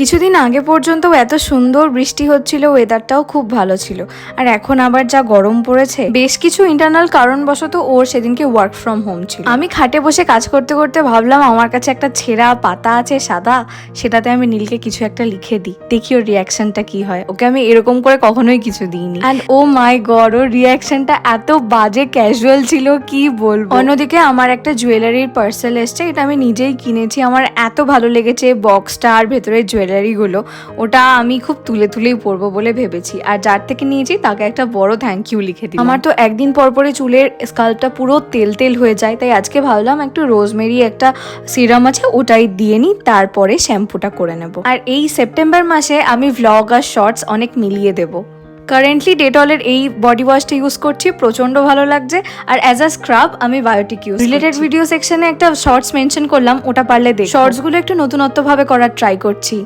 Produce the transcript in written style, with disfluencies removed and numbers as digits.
কিছুদিন আগে পর্যন্ত এত সুন্দর বৃষ্টি হচ্ছিল, ওয়েদারটাও খুব ভালো ছিল। আর এখন আবার যা গরম পড়েছে, বেশ কিছু ইন্টারনাল কারণবশত ওর সেদিনকে ওয়ার্ক ফ্রম হোম ছিল। আমি খাটে বসে কাজ করতে করতে ভাবলাম আমার কাছে একটা ছেঁড়া পাতা আছে সাদা, সেটাতে আমি নীলকে কিছু একটা লিখে দিই, দেখি ওর রিয়াকশনটা কি হয়। ওকে আমি এরকম করে কখনোই কিছু দিইনি, অ্যান্ড ও মাই গড, ওর রিয়াকশনটা এত বাজে ক্যাজুয়াল ছিল, কি বলবো। অন্যদিকে আমার একটা জুয়েলারির পার্সেল এসছে, এটা আমি নিজেই কিনেছি। আমার এত ভালো লেগেছে বক্সটা আর ভেতরের জুয়েলারিগুলো। ওটা আমি খুব তুলেই পরবো বলে ভেবেছি, আর যার থেকে নিয়েছি তাকে একটা বড় থ্যাংক ইউ লিখে দিই। আমার তো একদিন পর পরে চুলের স্কাল্পটা পুরো তেল হয়ে যায়, তাই আজকে ভাবলাম একটু রোজমেরি একটা সিরাম আছে ওটাই দিয়ে নিই, তারপরে শ্যাম্পুটা করে নেব। আর এই সেপ্টেম্বর মাসে আমি ভ্লগ আর শর্টস অনেক মিলিয়ে দেবো। কারেন্টলি ডেটলের এই বডি ওয়াশটা ইউজ করছি, প্রচন্ড ভালো লাগছে। আর অ্যাজ আ স্ক্রাব আমি বায়োটিক ইউজ। রিলেটেড ভিডিও সেকশনে একটা শর্টস মেনশন করলাম, ওটা পারলে দেখ। শর্টসগুলো একটু নতুনত্ব ভাবে করার ট্রাই করছি।